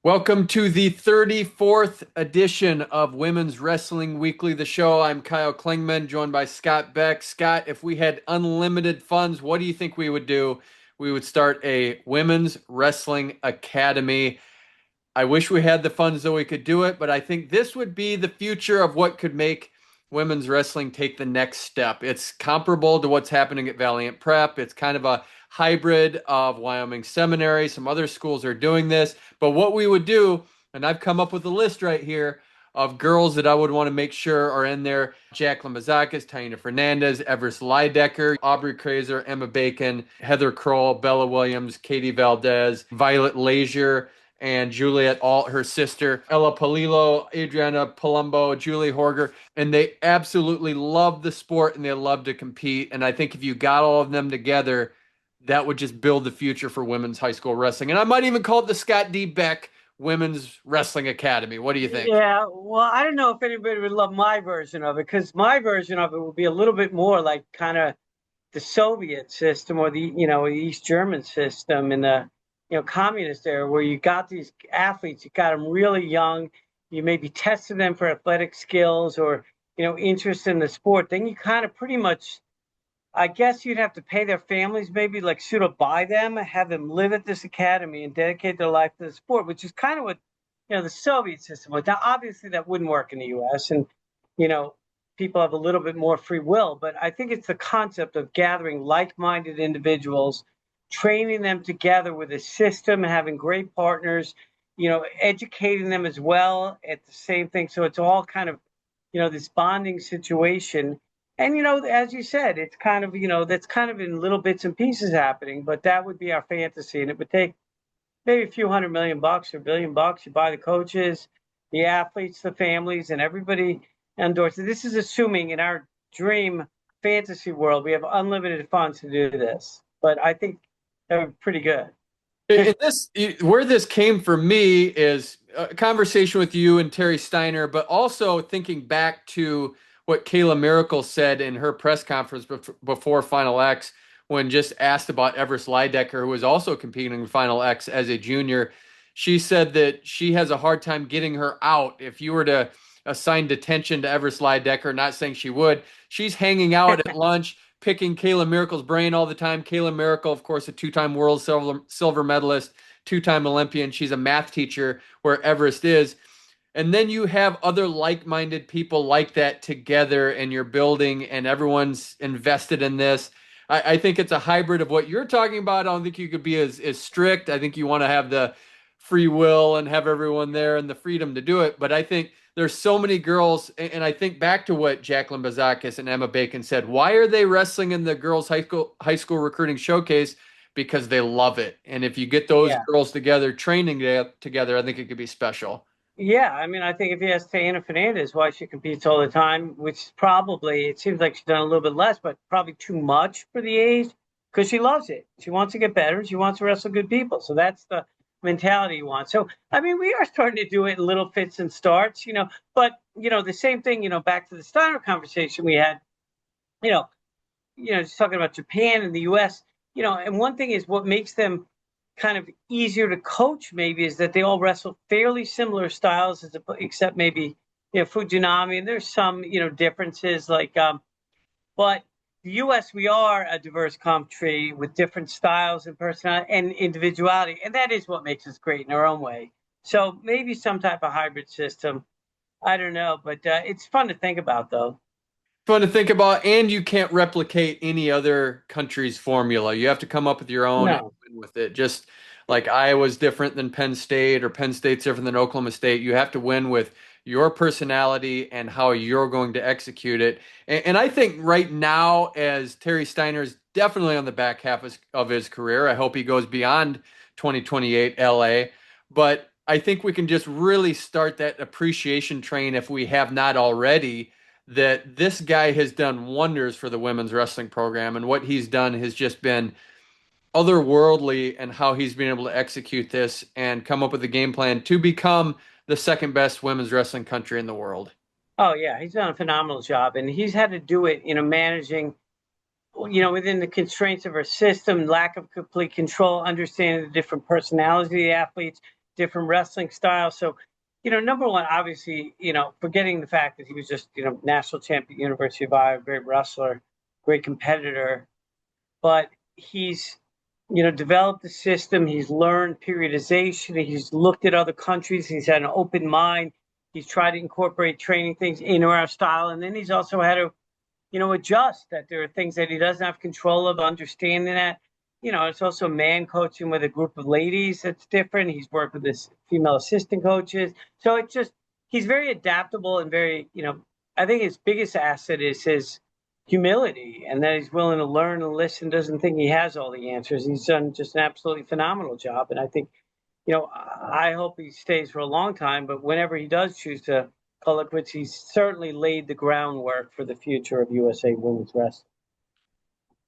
Welcome to the 34th edition of Women's Wrestling Weekly, the show. I'm Kyle Klingman, joined by Scott Beck. Scott, if we had unlimited funds, what do you think we would do? We would start a Women's Wrestling Academy. I wish we had the funds so we could do it, but I think this would be the future of what could make women's wrestling take the next step. It's comparable to what's happening at Valiant Prep. It's kind of a hybrid of Wyoming Seminary. Some other schools are doing this, but what we would do, and I've come up with a list right here of girls that I would want to make sure are in there: Jacqueline Mazakis, Taina Fernandez, Everest Lidecker, Aubrey Krazer, Emma Bacon, Heather Kroll, Bella Williams, Katie Valdez, Violet Lazier, and Juliet Alt, her sister, Ella Palillo, Adriana Palumbo, Julie Horger, and they absolutely love the sport and they love to compete. And I think if you got all of them together, that would just build the future for women's high school wrestling. And I might even call it the Scott Dbeck Women's Wrestling Academy. What do you think? Yeah, well, I don't know if anybody would love my version of it because my version of it would be a little bit more like kind of the Soviet system or the East German system in the communist era where you got these athletes, you got them really young, you maybe tested them for athletic skills or interest in the sport. Then you kind of pretty much, I guess you'd have to pay their families, maybe like pseudo buy them, have them live at this academy and dedicate their life to the sport, which is kind of what the Soviet system was. Now, obviously, that wouldn't work in the U.S. and you know, people have a little bit more free will, but I think it's the concept of gathering like-minded individuals, training them together with a system, having great partners, educating them as well at the same thing. So it's all kind of this bonding situation and as you said, it's kind of that's kind of in little bits and pieces happening, but that would be our fantasy. And it would take maybe a few $100 million or $1 billion. You buy the coaches, the athletes, the families, and everybody endorses. This is assuming in our dream fantasy world, we have unlimited funds to do this. But I think that would be pretty good. Where this came for me is a conversation with you and Terry Steiner, but also thinking back to what Kayla Miracle said in her press conference before Final X, when just asked about Everest Lidecker, who was also competing in Final X as a junior. She said that she has a hard time getting her out. If you were to assign detention to Everest Lidecker, not saying she would, she's hanging out at lunch, picking Kayla Miracle's brain all the time. Kayla Miracle, of course, a two-time world silver medalist, two-time Olympian. She's a math teacher where Everest is. And then you have other like-minded people like that together, and you're building, and everyone's invested in this. I think it's a hybrid of what you're talking about. I don't think you could be as strict. I think you want to have the free will and have everyone there and the freedom to do it. But I think there's so many girls, and I think back to what Jacqueline Bazakis and Emma Bacon said. Why are they wrestling in the girls' high school recruiting showcase? Because they love it. And if you get those Yeah. girls together, training together, I think it could be special. Yeah, I mean, I think if you ask Taina Fernandez why she competes all the time, which probably it seems like she's done a little bit less, but probably too much for the age, because she loves it. She wants to get better. She wants to wrestle good people. So that's the mentality you want. So I mean, we are starting to do it in little fits and starts, but the same thing, back to the Steiner conversation we had, you know, just talking about Japan and the US, and one thing is what makes them kind of easier to coach maybe is that they all wrestle fairly similar styles except maybe Fujinami, and there's some differences but the US, we are a diverse country with different styles and personality and individuality, and that is what makes us great in our own way. So maybe some type of hybrid system. I don't know, but it's fun to think about though. Fun to think about, and you can't replicate any other country's formula. You have to come up with your own and No. win with it. Just like Iowa's different than Penn State, or Penn State's different than Oklahoma State. You have to win with your personality and how you're going to execute it. And I think right now, as Terry Steiner's definitely on the back half of his career, I hope he goes beyond 2028 LA. But I think we can just really start that appreciation train, if we have not already, that this guy has done wonders for the women's wrestling program, and what he's done has just been otherworldly, and how he's been able to execute this and come up with a game plan to become the second best women's wrestling country in the world. Oh yeah, he's done a phenomenal job, and he's had to do it managing within the constraints of our system, lack of complete control, understanding the different personalities of the athletes, different wrestling styles. So, number one, obviously, forgetting the fact that he was just, national champion, University of Iowa, great wrestler, great competitor, but he's, developed the system. He's learned periodization. He's looked at other countries. He's had an open mind. He's tried to incorporate training things into our style. And then he's also had to, adjust that there are things that he doesn't have control of, understanding that. It's also man coaching with a group of ladies that's different. He's worked with his female assistant coaches. So it's just, he's very adaptable and very, I think his biggest asset is his humility and that he's willing to learn and listen, doesn't think he has all the answers. He's done just an absolutely phenomenal job. And I think, I hope he stays for a long time, but whenever he does choose to call it quits, he's certainly laid the groundwork for the future of USA women's wrestling.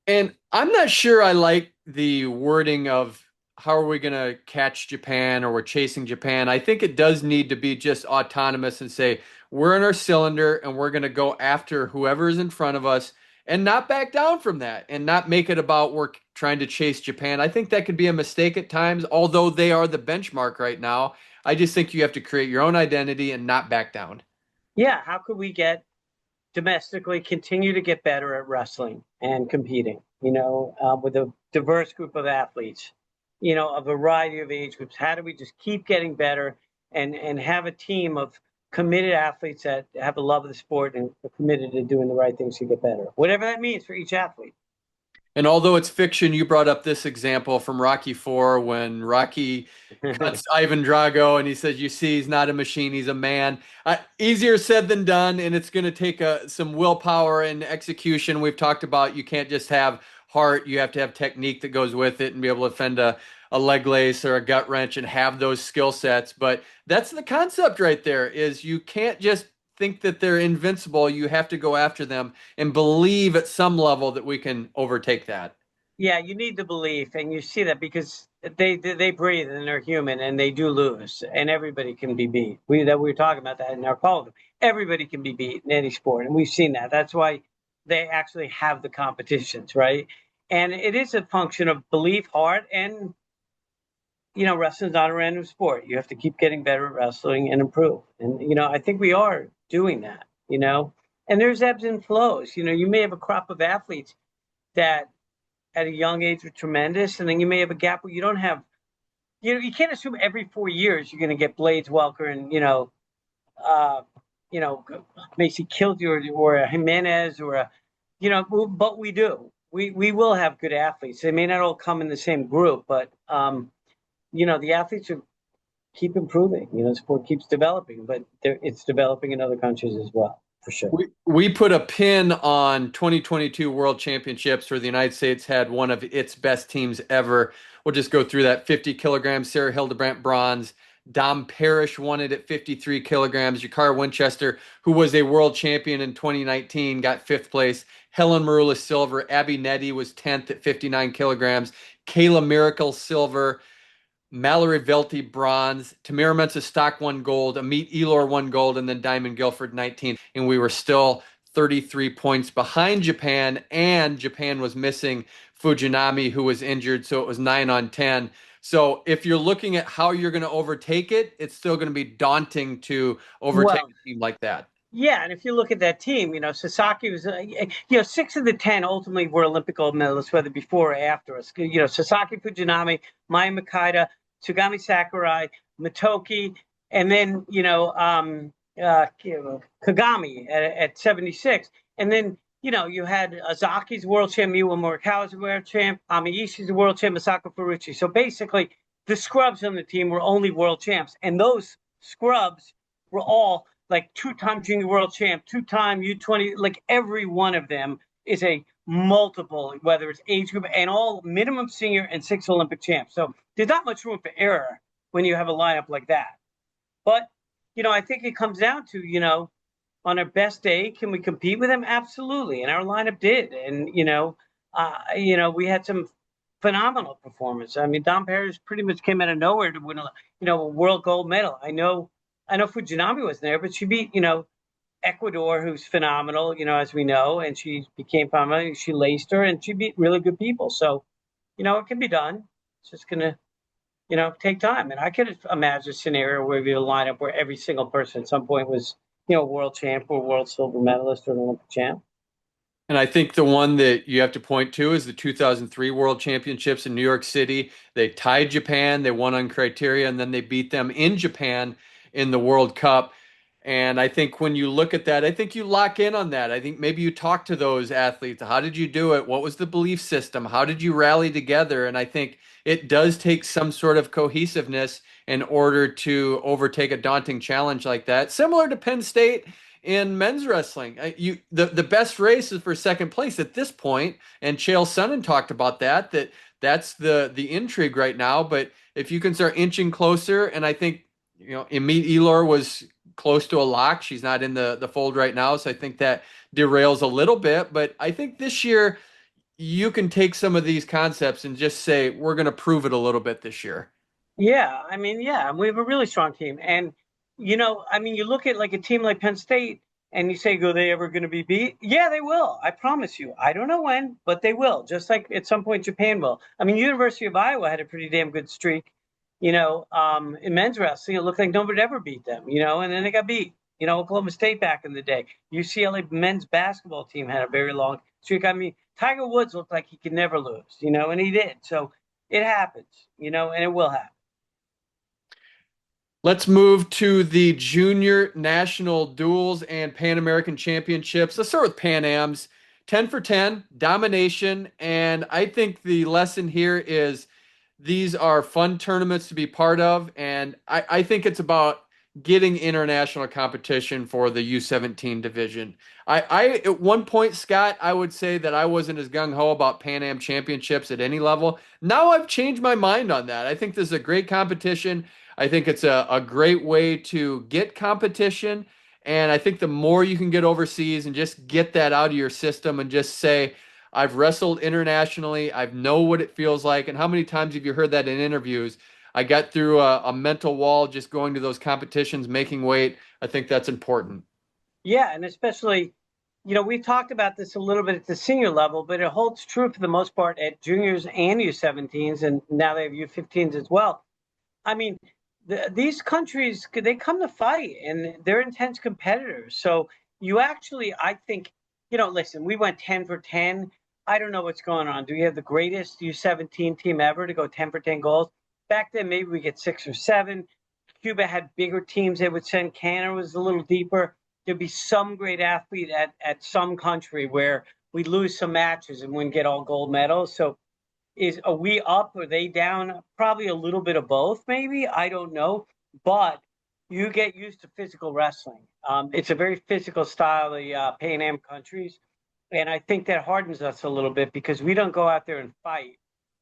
And I'm not sure I like the wording of how are we going to catch Japan or we're chasing Japan. I think it does need to be just autonomous and say we're in our cylinder and we're going to go after whoever is in front of us and not back down from that and not make it about we're trying to chase Japan. I think that could be a mistake at times, although they are the benchmark right now. I just think you have to create your own identity and not back down. Yeah, how could we get domestically continue to get better at wrestling and competing, with a diverse group of athletes, a variety of age groups? How do we just keep getting better and have a team of committed athletes that have a love of the sport and are committed to doing the right things to get better, whatever that means for each athlete? And although it's fiction, you brought up this example from Rocky IV when Rocky cuts Ivan Drago and he says, "You see, he's not a machine; he's a man." Easier said than done, and it's going to take some willpower and execution. We've talked about you can't just have heart; you have to have technique that goes with it and be able to fend a leg lace or a gut wrench and have those skill sets. But that's the concept right there: is you can't just think that they're invincible. You have to go after them and believe at some level that we can overtake that. Yeah, you need the belief, and you see that because they breathe and they're human and they do lose, and everybody can be beat. We were talking about that in our call. Everybody can be beat in any sport, and we've seen that. That's why they actually have the competitions, right? And it is a function of belief, heart, and wrestling's not a random sport. You have to keep getting better at wrestling and improve. And I think we are doing that. And there's ebbs and flows. You may have a crop of athletes that at a young age are tremendous, and then you may have a gap where you don't have. You can't assume every 4 years you're going to get Blades Welker and Macy Killed or a Jimenez or a, but we do. We will have good athletes. They may not all come in the same group, but the athletes are keep improving. The sport keeps developing, but it's developing in other countries as well, for sure. We put a pin on 2022 World Championships where the United States had one of its best teams ever. We'll just go through that. 50 kilograms, Sarah Hildebrandt bronze. Dom Parrish won it at 53 kilograms. Jakara Winchester, who was a world champion in 2019, got fifth place. Helen Marula silver. Abby Nettie was 10th at 59 kilograms. Kayla Miracle silver. Mallory Velty bronze, Tamira Mensah-Stock won gold, Amit Elor won gold, and then Diamond Guilford 19. And we were still 33 points behind Japan, and Japan was missing Fujinami, who was injured, so it was 9 on 10. So if you're looking at how you're going to overtake it, it's still going to be daunting to overtake a team like that. Yeah, and if you look at that team, Sasaki was, 6 of the 10 ultimately were Olympic gold medalists, whether before or after us. Sasaki Fujinami, Maya Makita, Tsugami Sakurai, Matoki, and then, Kagami at 76. And then, you had Azaki's world champ, Miwa Morikawa's world champ, Amiishi's world champ, Masako Ferrucci. So basically, the scrubs on the team were only world champs. And those scrubs were all like two-time junior world champ, two-time U20, like every one of them is a multiple, whether it's age group and all minimum senior and 6 Olympic champs. So there's not much room for error when you have a lineup like that. But, I think it comes down to, on our best day, can we compete with them? Absolutely. And our lineup did. And, we had some phenomenal performance. I mean, Dom Parrish pretty much came out of nowhere to win a world gold medal. I know Fujinami was there, but she beat, Ecuador, who's phenomenal, as we know, and she became phenomenal. She laced her, and she beat really good people. So, it can be done. It's just going to take time. And I could imagine a scenario where we have a lineup where every single person at some point was, world champ or world silver medalist or an Olympic champ. And I think the one that you have to point to is the 2003 World Championships in New York City. They tied Japan, they won on criteria, and then they beat them in Japan in the World Cup. And I think when you look at that, I think you lock in on that. I think maybe you talk to those athletes. How did you do it? What was the belief system? How did you rally together? And I think it does take some sort of cohesiveness in order to overtake a daunting challenge like that. Similar to Penn State in men's wrestling. The best race is for second place at this point, and Chael Sonnen talked about that's the intrigue right now. But if you can start inching closer, and I think Amit Elor was close to a lock. She's not in the fold right now, so I think that derails a little bit. But I think this year you can take some of these concepts and just say we're going to prove it a little bit this year. Yeah, I mean, yeah, we have a really strong team. And, I mean, you look at like a team like Penn State and you say, go, they ever going to be beat? Yeah, they will. I promise you. I don't know when, but they will. Just like at some point Japan will. I mean, University of Iowa had a pretty damn good streak, in men's wrestling. It looked like nobody ever beat them, and then they got beat. Oklahoma State back in the day. UCLA men's basketball team had a very long streak. I mean, Tiger Woods looked like he could never lose, and he did. So it happens, and it will happen. Let's move to the junior national duels and Pan American championships. Let's start with Pan Ams. 10 for 10, domination. And I think the lesson here is these are fun tournaments to be part of. And I think it's about getting international competition for the U17 division. At one point, Scott, I would say that I wasn't as gung-ho about Pan Am championships at any level. Now I've changed my mind on that. I think this is a great competition. I think it's a great way to get competition. And I think the more you can get overseas and just get that out of your system and just say, I've wrestled internationally, I know what it feels like. And how many times have you heard that in interviews? I got through a mental wall just going to those competitions, making weight. I think that's important. Yeah, and especially, we've talked about this a little bit at the senior level, but it holds true for the most part at juniors and U17s, and now they have U15s as well. I mean, these countries, they come to fight and they're intense competitors. So you actually, I think, listen, we went 10 for 10. I don't know what's going on. Do we have the greatest U17 team ever to go 10 for 10 goals? Back then, maybe we get 6 or 7. Cuba had bigger teams they would send. Canada was a little deeper. There'd be some great athlete at some country where we lose some matches and wouldn't get all gold medals. So are we up? Are they down? Probably a little bit of both, maybe. I don't know. But you get used to physical wrestling. It's a very physical style, the Pan Am countries. And I think that hardens us a little bit because we don't go out there and fight.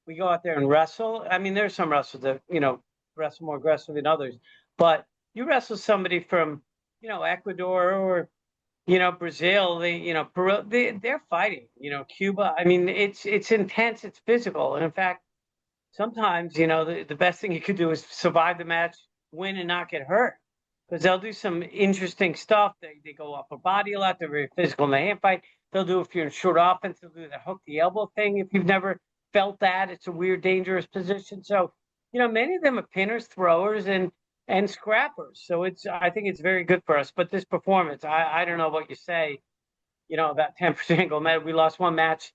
We go out there and wrestle. I mean, there's some wrestlers that, wrestle more aggressive than others. But you wrestle somebody from, Ecuador or Brazil, Peru, they're fighting, Cuba. I mean, it's intense, it's physical. And in fact, sometimes, the best thing you could do is survive the match, win and not get hurt. Because they'll do some interesting stuff. They go upper body a lot. They're very physical in the hand fight. They'll do, if you're in short offense, they'll do the hook the elbow thing. If you've never felt that, it's a weird, dangerous position. So, many of them are pinners, throwers, and scrappers. So I think it's very good for us. But this performance, I don't know what you say, about 10% gold medal. We lost one match.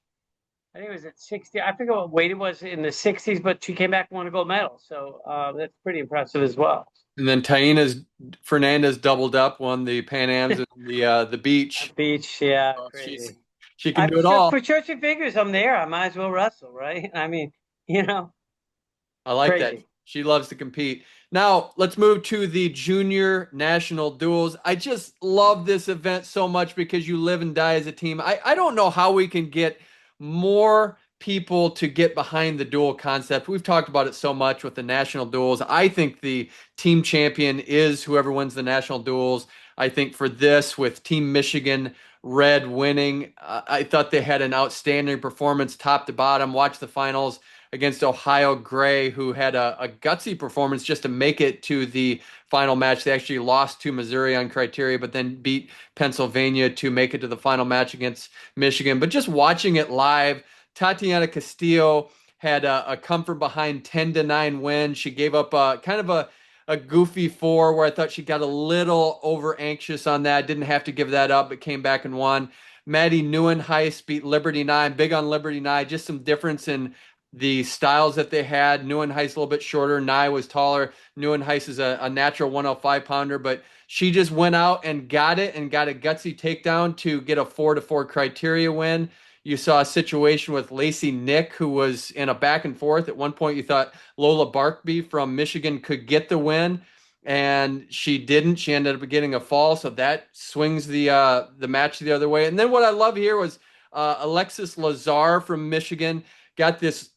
I think it was at 60. I forget what weight it was in the 60s, but she came back and won a gold medal. So that's pretty impressive as well. And then Taina's Fernandez doubled up, won the Pan Ams and the beach. Beach, yeah, So crazy. she can I'm do it sure all. for church and figures, I'm there. I might as well wrestle, right? I mean, I like that. crazy. She loves to compete. Now, let's move to the junior national duels. I just love this event so much because you live and die as a team. I don't know how we can get more people to get behind the duel concept. We've talked about it so much with the national duels. I think the team champion is whoever wins the national duels. I think for this, with Team Michigan Red winning, I thought they had an outstanding performance top to bottom. Watch the finals against Ohio Gray, who had a gutsy performance just to make it to the final match. They actually lost to Missouri on criteria, but then beat Pennsylvania to make it to the final match against Michigan. But just watching it live, Tatiana Castillo had a come from behind 10-9 win. She gave up kind of a goofy four where I thought she got a little over anxious on that. Didn't have to give that up, but came back and won. Maddie Neuenhuis beat Liberty Nye. Big on Liberty Nye. Just some difference in the styles that they had. Neuenhuis a little bit shorter. Nye was taller. Neuenhuis is a natural 105 pounder, but she just went out and got it and got a gutsy takedown to get a 4-4 criteria win. You saw a situation with Lacey Nick, who was in a back and forth. At one point, you thought Lola Barkby from Michigan could get the win, and she didn't. She ended up getting a fall, so that swings the match the other way. And then what I love here was Alexis Lazar from Michigan got this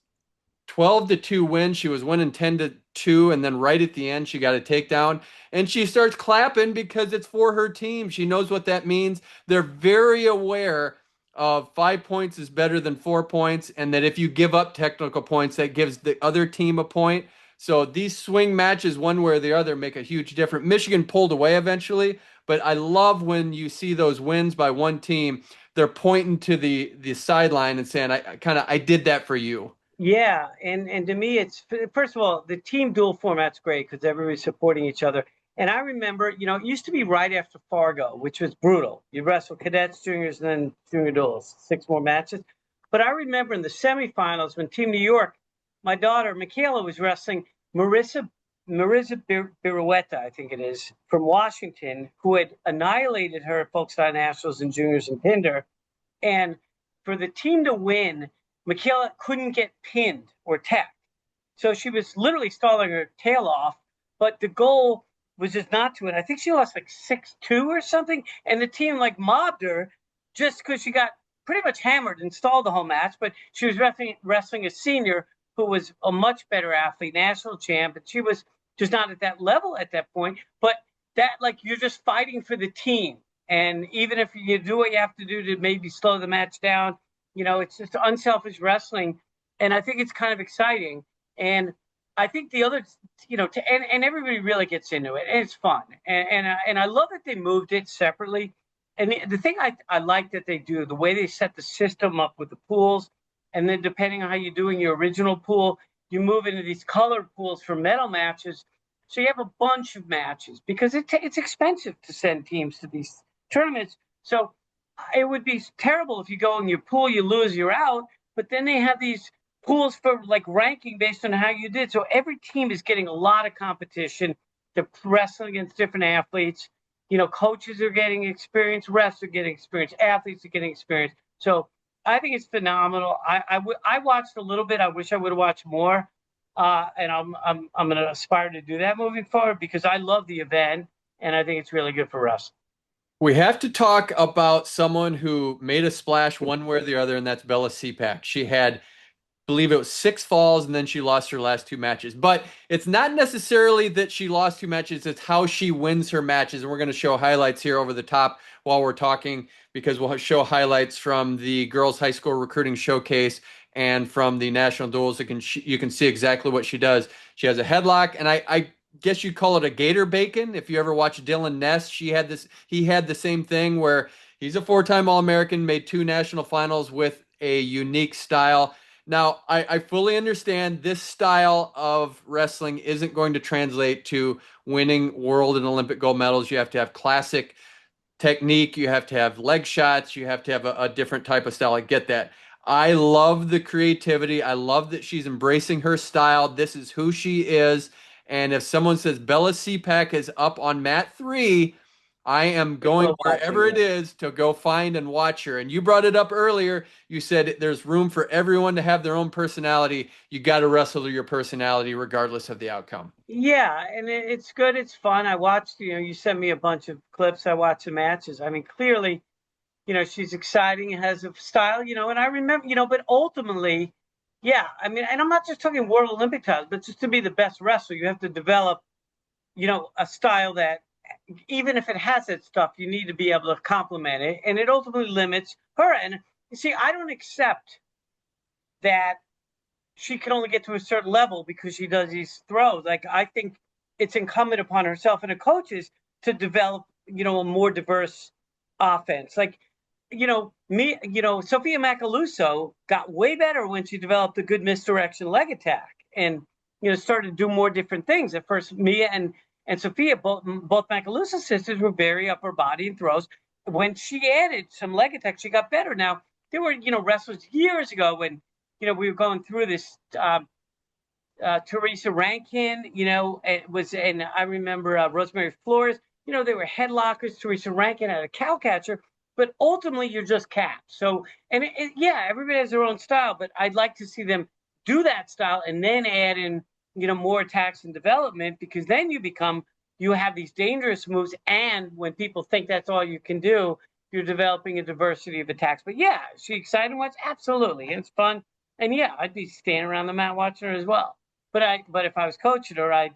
12-2 win. She was winning 10-2, and then right at the end, she got a takedown, and she starts clapping because it's for her team. She knows what that means. They're very aware of 5 points is better than 4 points, and that if you give up technical points, that gives the other team a point. So these swing matches, one way or the other, make a huge difference. Michigan pulled away eventually, but I love when you see those wins by one team. They're pointing to the sideline and saying, I did that for you." Yeah, and to me, it's first of all, the team duel format's great because everybody's supporting each other. And I remember, it used to be right after Fargo, which was brutal. You wrestle cadets, juniors, and then junior duels, 6 more matches. But I remember in the semifinals when Team New York, my daughter Michaela was wrestling Marissa Birueta, I think it is, from Washington, who had annihilated her at Folkstein Nationals and juniors and pinned her. And for the team to win, Michaela couldn't get pinned or tapped. So she was literally stalling her tail off, but the goal was just not to. And I think she lost like 6-2 or something. And the team like mobbed her just because she got pretty much hammered and stalled the whole match. But she was wrestling a senior who was a much better athlete, national champ. And she was just not at that level at that point. But that, like, you're just fighting for the team. And even if you do what you have to do to maybe slow the match down, it's just unselfish wrestling. And I think it's kind of exciting. And I think the other, and everybody really gets into it, and it's fun. And I love that they moved it separately. And the thing I like that they do, the way they set the system up with the pools, and then depending on how you're doing your original pool, you move into these colored pools for medal matches. So you have a bunch of matches because it's expensive to send teams to these tournaments. So it would be terrible if you go in your pool, you lose, you're out. But then they have these pools for like ranking based on how you did. So every team is getting a lot of competition. They're wrestling against different athletes. Coaches are getting experience, refs are getting experience, athletes are getting experience. So I think it's phenomenal. I watched a little bit. I wish I would have watched more. And I'm going to aspire to do that moving forward because I love the event and I think it's really good for wrestling. We have to talk about someone who made a splash one way or the other, and that's Bella Cepak. She had, believe it was 6 falls, and then she lost her last 2 matches. But it's not necessarily that she lost 2 matches, it's how she wins her matches. And we're going to show highlights here over the top while we're talking, because we'll show highlights from the girls' high school recruiting showcase and from the national duels. You can see exactly what she does. She has a headlock, and I guess you'd call it a gator bacon. If you ever watch Dylan Ness, he had the same thing where he's a 4-time All-American, made 2 national finals with a unique style. Now, I fully understand this style of wrestling isn't going to translate to winning world and Olympic gold medals. You have to have classic technique. You have to have leg shots. You have to have a different type of style. I get that. I love the creativity. I love that she's embracing her style. This is who she is. And if someone says Bella CPAC is up on mat 3, I am going wherever it is to go find and watch her. And you brought it up earlier. You said there's room for everyone to have their own personality. You got to wrestle your personality regardless of the outcome. Yeah, and it's good. It's fun. I watched, you sent me a bunch of clips. I watched the matches. I mean, clearly, she's exciting, has a style, and I remember, but ultimately, yeah, I mean, and I'm not just talking World Olympic titles, but just to be the best wrestler, you have to develop, a style that even if it has that stuff, you need to be able to complement it. And it ultimately limits her. And you see, I don't accept that she can only get to a certain level because she does these throws. Like, I think it's incumbent upon herself and the coaches to develop, a more diverse offense. Like, Sophia Macaluso got way better when she developed a good misdirection leg attack and, started to do more different things. At first, Mia and Sophia, both Macaluso sisters, were very upper body and throws. When she added some leg attacks, she got better. Now, there were, wrestlers years ago when, we were going through this, Teresa Rankin, it was, and I remember Rosemary Flores, they were headlockers. Teresa Rankin had a cow catcher, but ultimately you're just capped. So, and yeah, everybody has their own style, but I'd like to see them do that style and then add in, more attacks and development, because then you have these dangerous moves. And when people think that's all you can do, you're developing a diversity of attacks. But yeah, is she exciting to watch? Absolutely. It's fun. And yeah, I'd be standing around the mat watching her as well. But if I was coaching her, I'd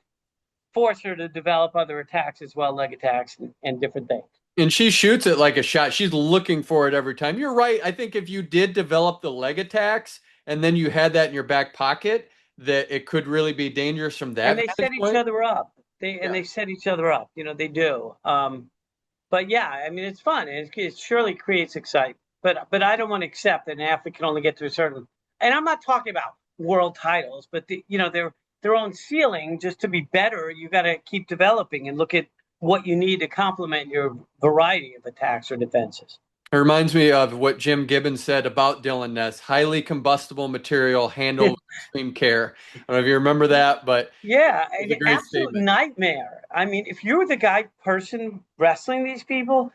force her to develop other attacks as well, leg attacks and different things. And she shoots it like a shot. She's looking for it every time. You're right. I think if you did develop the leg attacks and then you had that in your back pocket, that it could really be dangerous from And that they set vantage each point. other up. Yeah. They set each other up. They do. But yeah, I mean, it's fun. It surely creates excitement. But I don't want to accept that an athlete can only get to a certain. And I'm not talking about world titles, but their own ceiling. Just to be better, you got to keep developing and look at what you need to complement your variety of attacks or defenses. It reminds me of what Jim Gibbons said about Dylan Ness, highly combustible material handled with extreme care. I don't know if you remember that, but Yeah, it's an a great absolute statement. nightmare. I mean, if you're the person wrestling these people,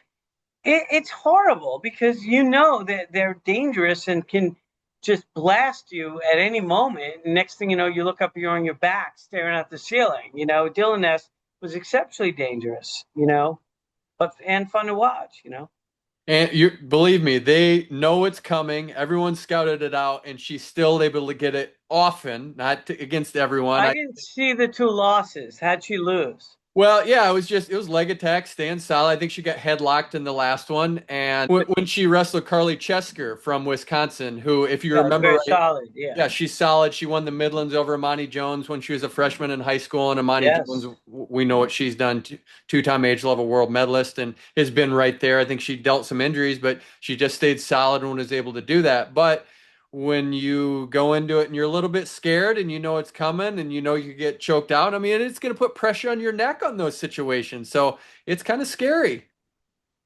it's horrible because you know that they're dangerous and can just blast you at any moment. Next thing you know, you look up, you're on your back staring at the ceiling. Dylan Ness was exceptionally dangerous, but and fun to watch, And you believe me, they know it's coming. Everyone scouted it out, and she's still able to get it often, not to, against everyone. I didn't see the two losses. How'd she lose? Well, yeah, it was leg attack, staying solid. I think she got headlocked in the last one, and when she wrestled Carly Chesker from Wisconsin, who, if you Yeah, it's remember very right, solid. Yeah. yeah, she's solid. She won the Midlands over Amani Jones when she was a freshman in high school, and Amani Jones, Yes. we know what she's done, two-time age level world medalist, and has been right there. I think she dealt some injuries, but she just stayed solid and was able to do that. But when you go into it and you're a little bit scared and you know it's coming and you know you get choked out, I mean, it's going to put pressure on your neck on those situations. So it's kind of scary.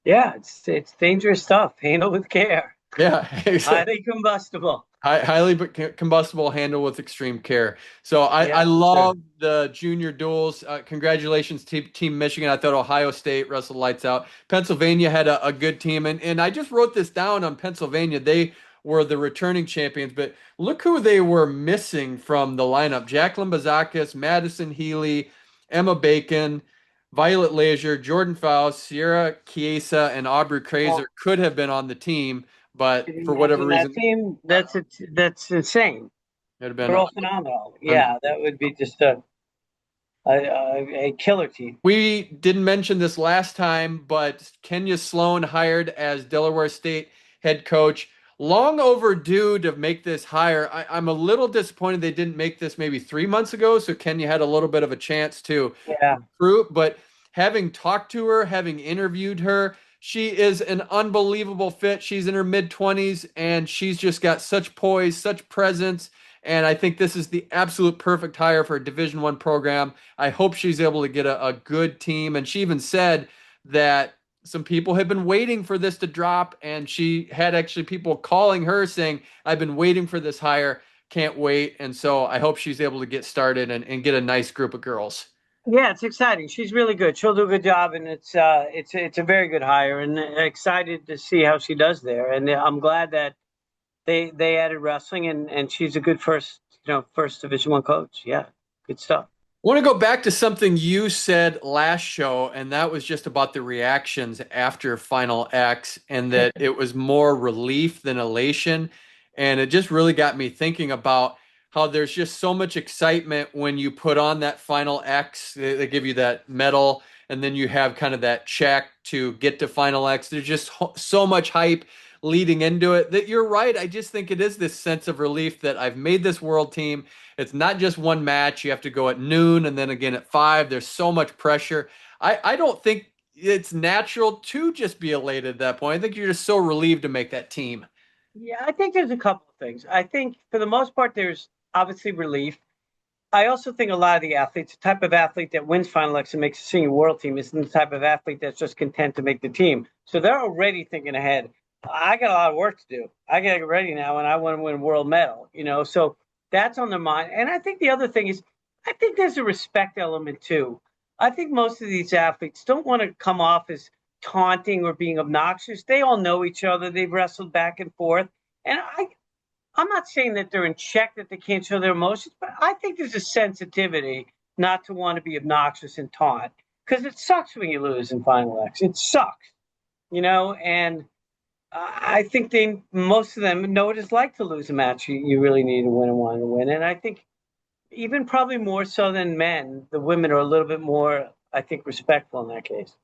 Yeah, it's dangerous stuff. Handle with care. Yeah, Highly combustible. highly combustible, handle with extreme care. So I Yeah, for sure. love the junior duels. Congratulations, Team Michigan. I thought Ohio State wrestled lights out. Pennsylvania had a good team, and I just wrote this down on Pennsylvania. They were the returning champions, but look who they were missing from the lineup: Jacqueline Bazakis, Madison Healy, Emma Bacon, Violet Leisure, Jordan Faust, Sierra Chiesa, and Aubrey Krazer Well, could have been on the team, but can you for whatever imagine that reason, team? no. That's insane. It'd have been They're all phenomenal. Yeah, that unbelievable. would be just a killer team. We didn't mention this last time, but Kenya Sloan hired as Delaware State head coach. Long overdue to make this hire. I'm a little disappointed they didn't make this maybe 3 months ago, so Kenya had a little bit of a chance to Yeah. recruit. But having talked to her, having interviewed her, she is an unbelievable fit. She's in her mid 20s and she's just got such poise, such presence. And I think this is the absolute perfect hire for a Division One program. I hope she's able to get a good team. And she even said that some people have been waiting for this to drop, and she had actually people calling her saying, I've been waiting for this hire, can't wait. And so I hope she's able to get started and get a nice group of girls. Yeah, it's exciting. She's really good. She'll do a good job, and it's a very good hire, and excited to see how she does there. And I'm glad that they added wrestling, and she's a good first Division One coach. Yeah, good stuff. I want to go back to something you said last show, and that was just about the reactions after Final X, and that it was more relief than elation. And it just really got me thinking about how there's just so much excitement when you put on that Final X. They give you that medal, and then you have kind of that check to get to Final X. There's just so much hype leading into it that you're right. I just think it is this sense of relief that I've made this world team. It's not just one match. You have to go at noon and then again at 5. There's so much pressure. I don't think it's natural to just be elated at that point. I think you're just so relieved to make that team. Yeah, I think there's a couple of things. I think for the most part, there's obviously relief. I also think a lot of the athletes, the type of athlete that wins Final X and makes a senior world team, isn't the type of athlete that's just content to make the team. So they're already thinking ahead. I got a lot of work to do. I got to get ready now, and I want to win a world medal. So that's on their mind. And I think the other thing is, I think there's a respect element too. I think most of these athletes don't want to come off as taunting or being obnoxious. They all know each other. They've wrestled back and forth, and I'm not saying that they're in check, that they can't show their emotions, but I think there's a sensitivity not to want to be obnoxious and taunt, because it sucks when you lose in Final X. It sucks, and I think most of them know what it's like to lose a match you really need to win and want to win. And I think even probably more so than men, the women are a little bit more, I think, respectful in that case.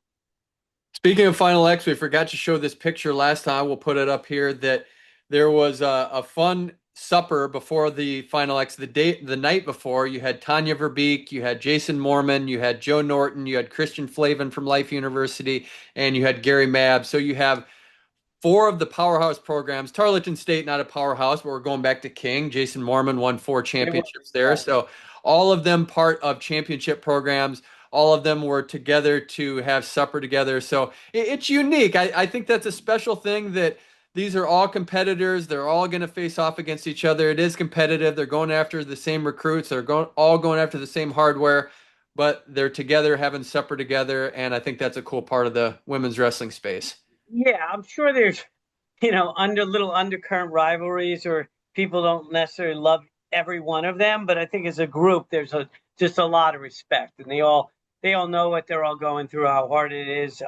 Speaking of Final X, we forgot to show this picture last time. We'll put it up here that there was a fun supper before the Final X. The night before, you had Tanya Verbeek, you had Jason Mormon, you had Joe Norton, you had Christian Flavin from Life University, and you had Gary Mabb. So you have four of the powerhouse programs. Tarleton State, not a powerhouse, but we're going back to King. Jason Mormon won four championships there. So all of them part of championship programs. All of them were together to have supper together. So it's unique. I think that's a special thing that these are all competitors. They're all going to face off against each other. It is competitive. They're going after the same recruits. All going after the same hardware, but they're together having supper together. And I think that's a cool part of the women's wrestling space. Yeah, I'm sure there's, under little undercurrent rivalries, or people don't necessarily love every one of them, but I think as a group there's just a lot of respect, and they all know what they're all going through, how hard it is.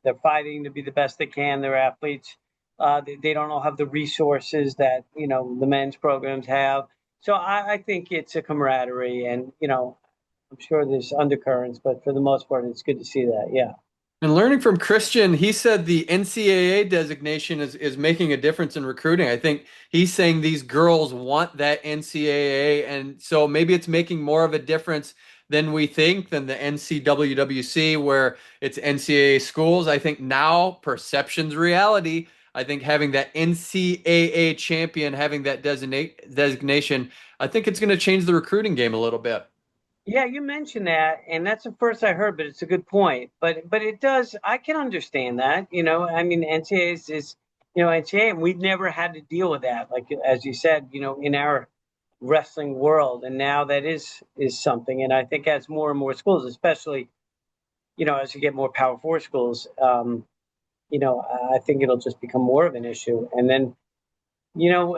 They're fighting to be the best they can. They're athletes. They don't all have the resources that the men's programs have. So I think it's a camaraderie, and I'm sure there's undercurrents, but for the most part, it's good to see that. Yeah. And learning from Christian, he said the NCAA designation is making a difference in recruiting. I think he's saying these girls want that NCAA, and so maybe it's making more of a difference than we think than the NCWWC, where it's NCAA schools. I think now perception's reality. I think having that NCAA champion, having that designation, I think it's going to change the recruiting game a little bit. Yeah, you mentioned that, and that's the first I heard, but it's a good point. But it does. I can understand that. I mean, NCAA is NCAA, and we've never had to deal with that. Like as you said, in our wrestling world, and now that is something. And I think as more and more schools, especially as you get more Power Four schools, I think it'll just become more of an issue. And then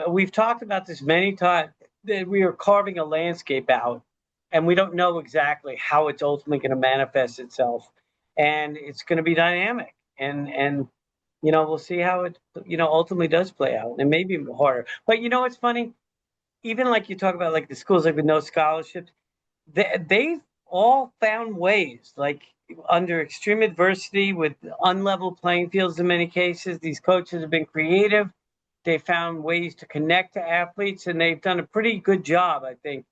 we've talked about this many times, that we are carving a landscape out, and we don't know exactly how it's ultimately going to manifest itself, and it's going to be dynamic, and we'll see how it ultimately does play out, and maybe harder. But it's funny, even like you talk about, like the schools like with no scholarships, they've all found ways, like under extreme adversity with unlevel playing fields. In many cases, these coaches have been creative. They found ways to connect to athletes, and they've done a pretty good job, I think,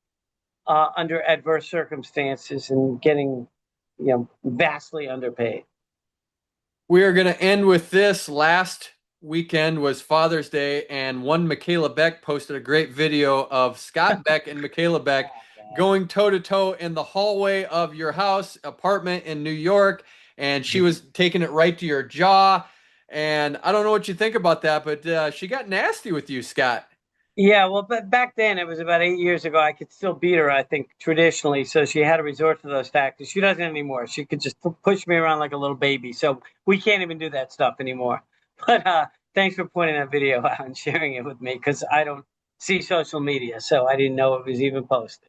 under adverse circumstances, and getting, vastly underpaid. We are going to end with this. Last weekend was Father's Day, and one Michaela Beck posted a great video of Scott Beck and Michaela Beck going toe to toe in the hallway of your house apartment in New York, and she was taking it right to your jaw. And I don't know what you think about that, but she got nasty with you, Scott. Yeah, well, but back then, it was about 8 years ago, I could still beat her, I think, traditionally. So she had to resort to those tactics. She doesn't anymore. She could just push me around like a little baby. So we can't even do that stuff anymore. But thanks for pointing that video out and sharing it with me, because I don't see social media, so I didn't know it was even posted.